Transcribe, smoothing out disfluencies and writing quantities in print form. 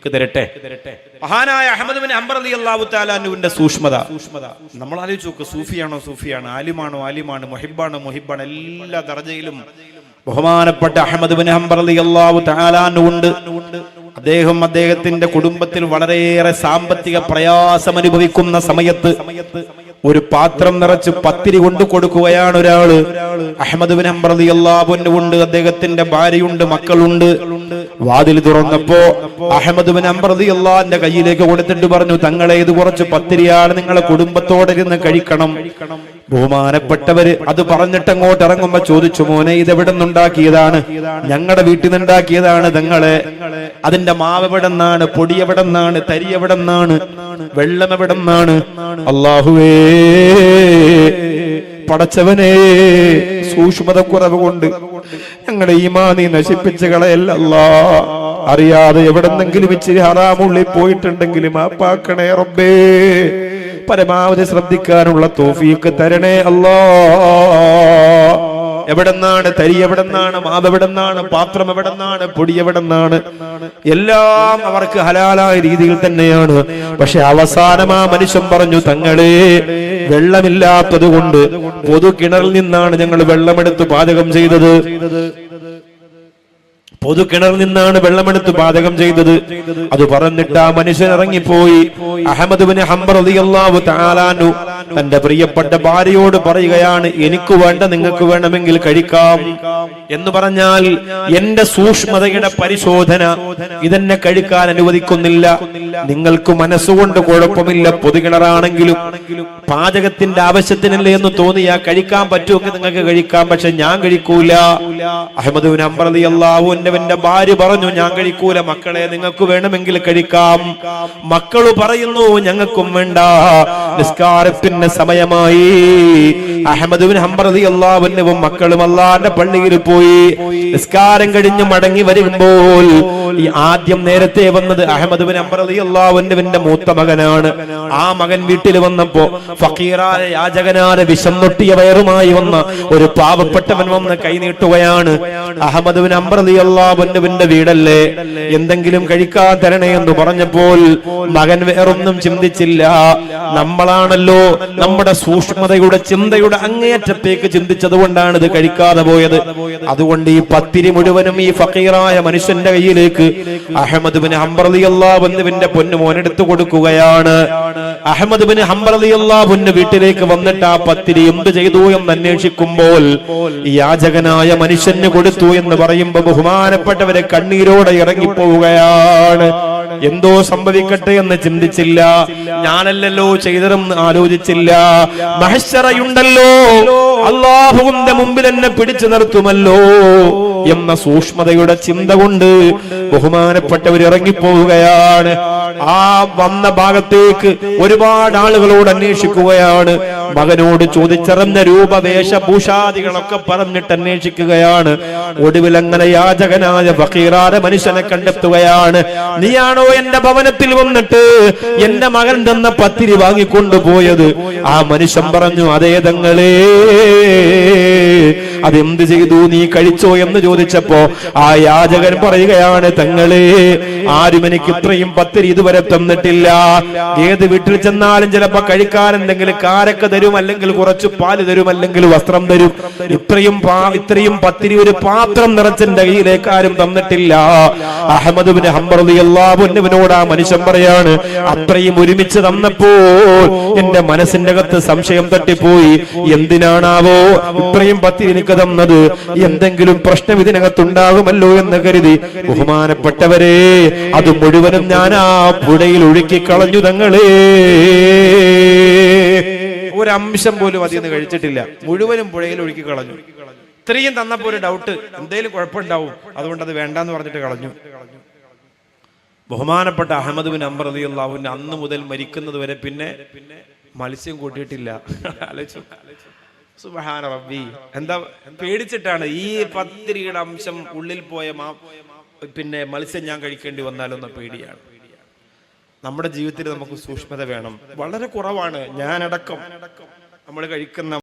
തരട്ടെ. മഹാനായ Ahmad bin Hanbal റളിയല്ലാഹു തആല അൻഹുവിന്റെ സൂക്ഷ്മത നമ്മൾ ആലോചിച്ച് നോക്ക്. സൂഫിയാണ്, ആലിമാണ്, മുഹിബ്ബാണ്, എല്ലാ ദർജയിലും ബഹുമാനപ്പെട്ട അഹ്മദ് ബിൻ ഹംബൽ റളിയല്ലാഹു തആല അൻഹു ഉണ്ട്. അദ്ദേഹത്തിന്റെ കുടുംബത്തിൽ വളരെയേറെ സാമ്പത്തിക പ്രയാസം അനുഭവിക്കുന്ന സമയത്ത് ഒരു പാത്രം നിറച്ച് പത്തിരി കൊണ്ട് കൊടുക്കുകയാണ് ഒരാള്. അഹ്മദ് ബിൻ ഹംബൽ റളിയല്ലാഹു അൻഹു ഉണ്ട്, അദ്ദേഹത്തിന്റെ ഭാര്യയുണ്ട്, മക്കളുണ്ട്. വാതിൽ തുറന്നപ്പോ അഹ്മദ് ബിൻ ഹംബൽ റളിയല്ലാഹു അൻഹുവിന്റെ കയ്യിലേക്ക് കൊടുത്തിട്ട് പറഞ്ഞു, തങ്ങളെ ഇത് കുറച്ച് പത്തിരിയാണ്, നിങ്ങളെ കുടുംബത്തോടെ ഇരുന്ന് കഴിക്കണം. ബഹുമാനപ്പെട്ടവര് അത് പറഞ്ഞിട്ട് അങ്ങോട്ട് ഇറങ്ങുമ്പോ ചോദിച്ചു, മോനെ ഇതെവിടെ നിന്നുണ്ടാക്കിയതാണ്? ഞങ്ങളുടെ വീട്ടിൽ നിന്നുണ്ടാക്കിയതാണ് തങ്ങളെ. അതിന്റെ മാവ് എവിടെ നിന്നാണ്? പൊടി എവിടെ നിന്നാണ്? തരി എവിടെ നിന്നാണ്? വെള്ളം എവിടെ നിന്നാണ്? അല്ലാഹുവേ, പടച്ചവനെ, സൂക്ഷ്മതക്കുറവ് കൊണ്ട് ഞങ്ങളുടെ ഈമാൻ നീ നശിപ്പിച്ച് കളയല്ല അല്ലാഹ്. അറിയാതെ എവിടെന്നെങ്കിലും ഇച്ചിരി ഹറാമുള്ളിൽ പോയിട്ടുണ്ടെങ്കിലും മാപ്പാക്കണേ റബ്ബേ. പരമാവധി ശ്രദ്ധിക്കാനുള്ള തൗഫീഖ് തരണേ അല്ലാഹ്. എവിടെന്നാണ് തരി, എവിടെന്നാണ് മാവ്, എവിടെന്നാണ് പാത്രം, എവിടെന്നാണ് പൊടി, എവിടെന്നാണ്? എല്ലാം അവർക്ക് ഹലാലായ രീതിയിൽ തന്നെയാണ്. പക്ഷെ അവസാനം ആ മനുഷ്യൻ പറഞ്ഞു, തങ്ങളെ വെള്ളമില്ലാത്തത് കൊണ്ട് പൊതു കിണറിൽ നിന്നാണ് ഞങ്ങൾ വെള്ളമെടുത്ത് പാചകം ചെയ്തത്. പൊതു കിണറിൽ നിന്നാണ് വെള്ളമെടുത്ത് പാചകം ചെയ്തത്. അത് പറഞ്ഞിട്ട് ആ മനുഷ്യൻ ഇറങ്ങിപ്പോയി. അഹ്മദ് ബിൻ ഹംബൽ റളിയല്ലാഹു തആല അൻഹു തന്റെ പ്രിയപ്പെട്ട ഭാര്യയോട് പറയുകയാണ്, എനിക്ക് വേണ്ട, നിങ്ങൾക്ക് വേണമെങ്കിൽ കഴിക്കാം എന്ന് പറഞ്ഞാൽ എന്റെ സൂക്ഷ്മതയുടെ പരിശോധന ഇതെന്നെ കഴിക്കാൻ അനുവദിക്കുന്നില്ല. നിങ്ങൾക്ക് മനസ്സുകൊണ്ട് കുഴപ്പമില്ല, പൊതുകിണറാണെങ്കിലും പാചകത്തിന്റെ ആവശ്യത്തിനല്ലേ എന്ന് തോന്നിയാ കഴിക്കാൻ പറ്റുമെങ്കിൽ നിങ്ങൾക്ക് കഴിക്കാം, പക്ഷെ ഞാൻ കഴിക്കൂല. അഹ്മദ് ബിൻ ഹംബൽ റളിയല്ലാഹു അൻഹുവിന്റെ ഭാര്യ പറഞ്ഞു, ഞാൻ കഴിക്കൂല. മക്കളെ, നിങ്ങൾക്ക് വേണമെങ്കിൽ കഴിക്കാം. മക്കള് പറയുന്നു, ഞങ്ങൾക്കും വേണ്ട, നിസ്കാരത്തിന്റെ സമയമായി. അഹ്മദ് ബിൻ ഹംബൽ റളിയല്ലാഹു അൻഹുവും മക്കളും അല്ലാഹുവിന്റെ പള്ളിയിൽ പോയി. നിസ്കാരം കഴിഞ്ഞ് മടങ്ങി വരുമ്പോൾ ഈ ആദ്യം നേരത്തെ വന്നത് അഹ്മദ് ബിൻ ഹംബൽ റളിയല്ലാഹു അൻഹുവിന്റെ മൂത്ത മകനാണ്. ആ മകൻ വീട്ടിൽ വന്നപ്പോ ഫഖീറായ യാചകനായ വിശന്നൊട്ടിയ വയറുമായി വന്ന ഒരു പാവപ്പെട്ടവൻ വന്ന് കൈനീട്ടുകയാണ്. അഹ്മദ് ബിൻ ഹംബൽ റളിയല്ലാഹു അൻഹുവിന്റെ വീടല്ലേ, എന്തെങ്കിലും കഴിക്കാൻ തരണേ എന്ന് പറഞ്ഞപ്പോൾ മകൻ വേറൊന്നും ചിന്തിച്ചില്ല. നമ്മളാണല്ലോ നമ്മുടെ സൂക്ഷ്മതയുടെ ചിന്തയുടെ അങ്ങേയറ്റത്തേക്ക് ചിന്തിച്ചത് കൊണ്ടാണ് ഇത് കഴിക്കാതെ പോയത്. അതുകൊണ്ട് ഈ പത്തിരി മുഴുവനും ഈ ഫഖീറായ മനുഷ്യന്റെ കയ്യിലേക്ക് അഹ്മദ് ബിൻ ഹംബൽ റളിയല്ലാഹു അൻഹുവിന്റെ പൊന്നുമോൻ എടുത്തു കൊടുക്കുകയാണ്. അഹ്മദ് ബിൻ ഹംബൽ റളിയല്ലാഹു അൻഹു വീട്ടിലേക്ക് വന്നിട്ട് ആ പത്തിരി എന്ത് ചെയ്തു എന്ന് അന്വേഷിക്കുമ്പോൾ യാചകനായ മനുഷ്യന് കൊടുത്തു എന്ന് പറയുമ്പോൾ ബഹുമാനപ്പെട്ടവരെ കണ്ണീരോടെ ഇറങ്ങിപ്പോവുകയാണ്. എന്തോ സംഭവിക്കട്ടെ എന്ന് ചിന്തിച്ചില്ല, ഞാനല്ലല്ലോ ചെയ്തതെന്ന് ആലോചിച്ചില്ല. മഹ്ശറയുണ്ടല്ലോ, അല്ലാഹുവിന്റെ മുമ്പിൽ എന്നെ പിടിച്ചു നിർത്തുമല്ലോ എന്ന സൂക്ഷ്മതയുടെ ചിന്ത കൊണ്ട് ബഹുമാനപ്പെട്ടവർ ഇറങ്ങിപ്പോവുകയാണ്. ആ വന്ന ഭാഗത്തേക്ക് ഒരുപാട് ആളുകളോട് അന്വേഷിക്കുകയാണ്. മകനോട് ചോദിച്ചറിഞ്ഞ രൂപവേഷഭൂഷാദികളൊക്കെ പറഞ്ഞിട്ട് അന്വേഷിക്കുകയാണ്. ഒടുവിൽ അങ്ങനെ യാചകനായ ഫഖീറായ മനുഷ്യനെ കണ്ടെത്തുകയാണ്. നീയാണോ എന്റെ ഭവനത്തിൽ വന്നിട്ട് എന്റെ മകൻ തന്ന പത്തിരി വാങ്ങിക്കൊണ്ടുപോയത്? ആ മനുഷ്യൻ പറഞ്ഞു, അതേ തങ്ങളേ. അതെന്ത് ചെയ്തു, നീ കഴിച്ചോ എന്ന് ചോദിച്ചപ്പോ ആ യാചകൻ പറയുകയാണ്, തങ്ങളെ, ആരും എനിക്ക് ഇത്രയും പത്തിരി ഇതുവരെ തന്നിട്ടില്ല. ഏത് വീട്ടിൽ ചെന്നാലും ചിലപ്പോ കഴിക്കാൻ എന്തെങ്കിലും കാരക്ക തരും, അല്ലെങ്കിൽ കുറച്ച് പാല് തരും, അല്ലെങ്കിൽ വസ്ത്രം തരും. ഇത്രയും പത്തിരി ഒരു പാത്രം നിറച്ചെന്റെ കയ്യിലേക്ക് ആരും തന്നിട്ടില്ല. അഹ്മദ് ബിൻ ഹംബൽ റളിയല്ലാഹു അൻഹുവിനോട് ആ മനുഷ്യൻ പറയാണ്, അത്രയും ഒരുമിച്ച് തന്നപ്പോൾ എന്റെ മനസ്സിന്റെ അകത്ത് സംശയം തട്ടിപ്പോയി. എന്തിനാണാവോ ഇത്രയും പത്തിരി എനിക്ക് തന്നത്? എന്തെങ്കിലും പ്രശ്നം ഇതിനകത്തുണ്ടാകുമല്ലോ എന്ന് കരുതി ബഹുമാനപ്പെട്ടവരെ അത് മുഴുവനും ഞാൻ ആ പുഴയിൽ ഒഴുക്കി കളഞ്ഞു തങ്ങളെ. ഒരംശം പോലും അതിൽ നിന്ന് കഴിച്ചിട്ടില്ല, മുഴുവനും പുഴയിൽ ഒഴുക്കി കളഞ്ഞു. ഇത്രയും തന്നപ്പോ ഒരു ഡൗട്ട്, എന്തേലും കുഴപ്പമുണ്ടാവും, അതുകൊണ്ട് അത് വേണ്ടാന്ന് പറഞ്ഞിട്ട് കളഞ്ഞു. ബഹുമാനപ്പെട്ട അഹ്മദ് ബിൻ ഹംബൽ റളിയല്ലാഹു അൻഹു അന്ന് മുതൽ മരിക്കുന്നത് വരെ പിന്നെ മത്സ്യം കൂട്ടിയിട്ടില്ല. സുബ്ഹാന റബ്ബി, എന്താ പേടിച്ചിട്ടാണ്. ഈ പത്തിരിയുടെ അംശം ഉള്ളിൽ പോയ പിന്നെ മത്സ്യം ഞാൻ കഴിക്കേണ്ടി വന്നാലൊന്ന പേടിയാണ്. നമ്മുടെ ജീവിതത്തിൽ നമുക്ക് സൂക്ഷ്മത വേണം. വളരെ കുറവാണ്, ഞാനടക്കം നമ്മൾ കഴിക്കുന്ന